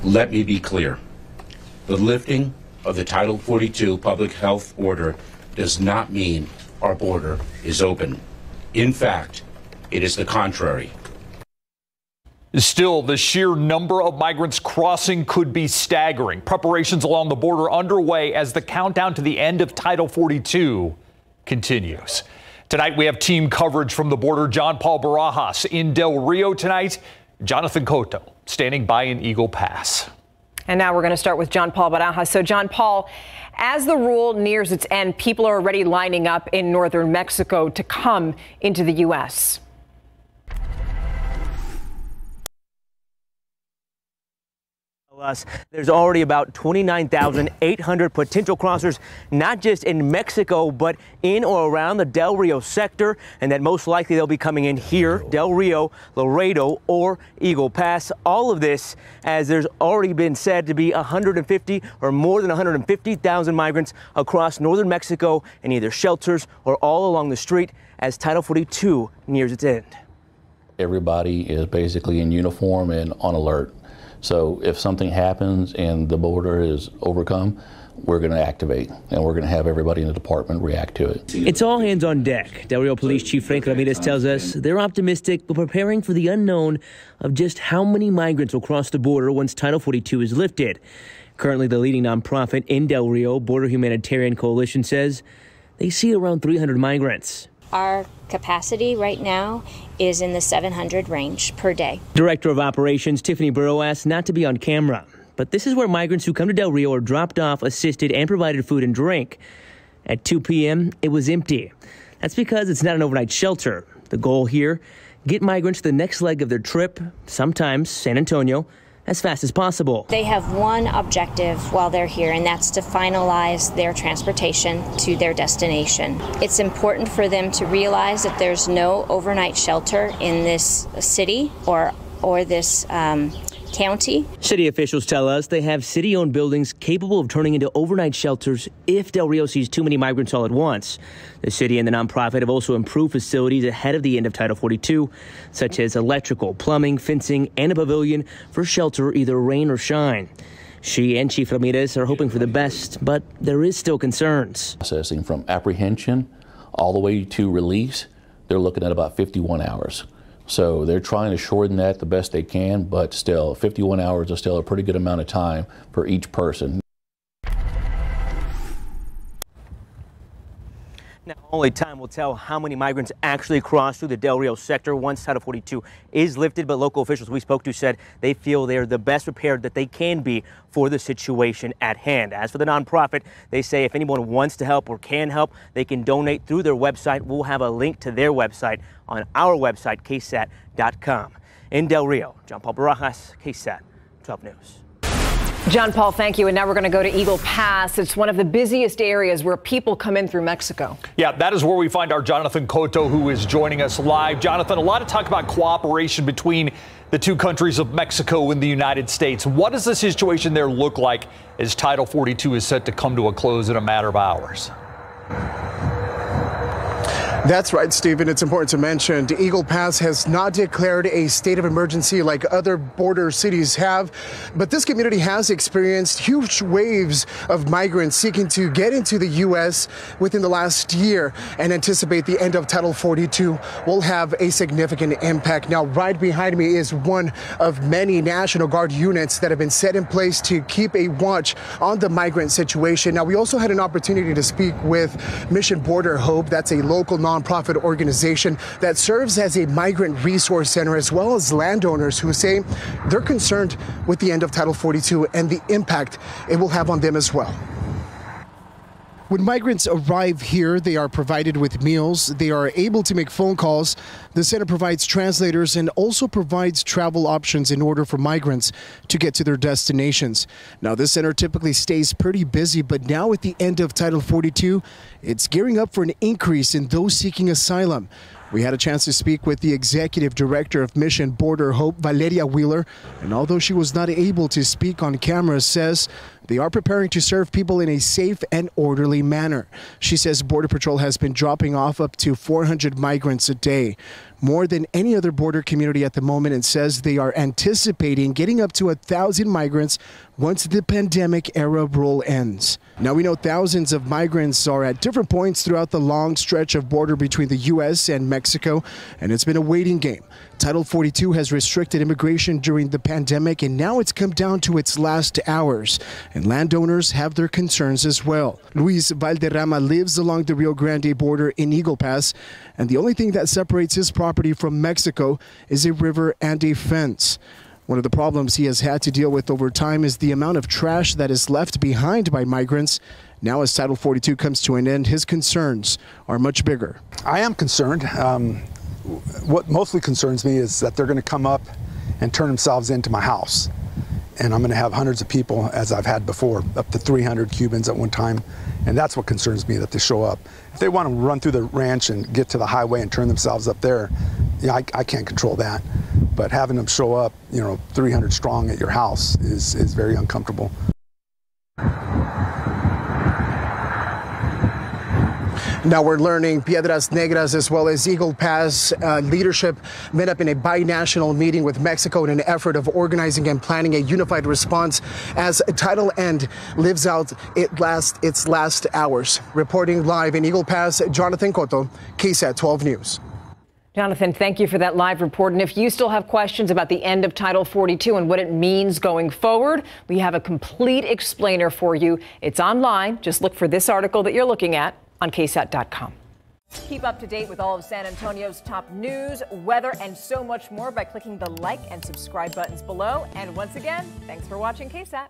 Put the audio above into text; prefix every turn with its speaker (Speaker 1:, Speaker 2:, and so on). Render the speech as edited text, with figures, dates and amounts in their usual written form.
Speaker 1: Let me be clear. The lifting of the Title 42 public health order does not mean our border is open. In fact, it is the contrary.
Speaker 2: Still, the sheer number of migrants crossing could be staggering. Preparations along the border underway as the countdown to the end of Title 42 continues. Tonight, we have team coverage from the border. John Paul Barajas in Del Rio tonight. Jonathan Cotto standing by in Eagle Pass.
Speaker 3: And now we're going to start with John Paul Barajas. So, John Paul, as the rule nears its end, people are already lining up in northern Mexico to come into the U.S.
Speaker 4: There's already about 29,800 potential crossers, not just in Mexico, but in or around the Del Rio sector, and that most likely they'll be coming in here, Del Rio, Laredo, or Eagle Pass. All of this as there's already been said to be 150 or more than 150,000 migrants across northern Mexico in either shelters or all along the street as Title 42 nears its end.
Speaker 5: Everybody is basically in uniform and on alert. So if something happens and the border is overcome, we're going to activate, and we're going to have everybody in the department react to it.
Speaker 4: It's all hands on deck. Del Rio Police Chief Frank Ramirez tells us they're optimistic but preparing for the unknown of just how many migrants will cross the border once Title 42 is lifted. Currently, the leading nonprofit in Del Rio, Border Humanitarian Coalition, says they see around 300 migrants.
Speaker 6: Our capacity right now is in the 700 range per day.
Speaker 4: Director of Operations Tiffany Burrow asked not to be on camera, but this is where migrants who come to Del Rio are dropped off, assisted, and provided food and drink. At 2 p.m., it was empty. That's because it's not an overnight shelter. The goal here, get migrants to the next leg of their trip, sometimes San Antonio, as fast as possible.
Speaker 6: They have one objective while they're here, and that's to finalize their transportation to their destination. It's important for them to realize that there's no overnight shelter in this city or this county.
Speaker 4: City officials tell us they have city-owned buildings capable of turning into overnight shelters if Del Rio sees too many migrants all at once. The city and the nonprofit have also improved facilities ahead of the end of Title 42, such as electrical, plumbing, fencing, and a pavilion for shelter either rain or shine. She and Chief Ramirez are hoping for the best, but there is still concerns.
Speaker 5: Processing from apprehension all the way to release, they're looking at about 51 hours. So they're trying to shorten that the best they can, but still 51 hours is still a pretty good amount of time for each person.
Speaker 4: Now, only time will tell how many migrants actually cross through the Del Rio sector once Title 42 is lifted, but local officials we spoke to said they feel they're the best prepared that they can be for the situation at hand. As for the nonprofit, they say if anyone wants to help or can help, they can donate through their website. We'll have a link to their website on our website, KSAT.com. In Del Rio, John Paul Barajas, KSAT 12 News.
Speaker 3: John Paul, thank you. And now we're going to go to Eagle Pass. It's one of the busiest areas where people come in through Mexico.
Speaker 2: Yeah, that is where we find our Jonathan Cotto, who is joining us live. Jonathan, a lot of talk about cooperation between the two countries of Mexico and the United States. What does the situation there look like as Title 42 is set to come to a close in a matter of hours?
Speaker 7: That's right, Stephen. It's important to mention Eagle Pass has not declared a state of emergency like other border cities have, but this community has experienced huge waves of migrants seeking to get into the U.S. within the last year and anticipate the end of Title 42 will have a significant impact. Now, right behind me is one of many National Guard units that have been set in place to keep a watch on the migrant situation. Now, we also had an opportunity to speak with Mission Border Hope. That's a local nonprofit organization that serves as a migrant resource center, as well as landowners who say they're concerned with the end of Title 42 and the impact it will have on them as well. When migrants arrive here, they are provided with meals. They are able to make phone calls. The center provides translators and also provides travel options in order for migrants to get to their destinations. Now, this center typically stays pretty busy, but now at the end of Title 42, it's gearing up for an increase in those seeking asylum. We had a chance to speak with the executive director of Mission Border Hope, Valeria Wheeler, and although she was not able to speak on camera, says they are preparing to serve people in a safe and orderly manner. She says Border Patrol has been dropping off up to 400 migrants a day. more than any other border community at the moment, and says they are anticipating getting up to 1,000 migrants once the pandemic era rule ends. Now, we know thousands of migrants are at different points throughout the long stretch of border between the U.S. and Mexico, and it's been a waiting game. Title 42 has restricted immigration during the pandemic, and now it's come down to its last hours, and landowners have their concerns as well. Luis Valderrama lives along the Rio Grande border in Eagle Pass, and the only thing that separates his property from Mexico is a river and a fence. One of the problems he has had to deal with over time is the amount of trash that is left behind by migrants. Now, as Title 42 comes to an end, his concerns are much bigger.
Speaker 8: I am concerned. What mostly concerns me is that they're going to come up and turn themselves into my house. And I'm going to have hundreds of people, as I've had before, up to 300 Cubans at one time. And that's what concerns me, that they show up. If they want to run through the ranch and get to the highway and turn themselves up there, yeah, I can't control that. But having them show up, 300 strong at your house is very uncomfortable.
Speaker 7: Now we're learning Piedras Negras as well as Eagle Pass leadership met up in a binational meeting with Mexico in an effort of organizing and planning a unified response as Title End lives out its last hours. Reporting live in Eagle Pass, Jonathan Cotto, KSAT 12 News.
Speaker 3: Jonathan, thank you for that live report. And if you still have questions about the end of Title 42 and what it means going forward, we have a complete explainer for you. It's online. Just look for this article that you're looking at on KSAT.com. Keep up to date with all of San Antonio's top news, weather, and so much more by clicking the like and subscribe buttons below. And once again, thanks for watching KSAT.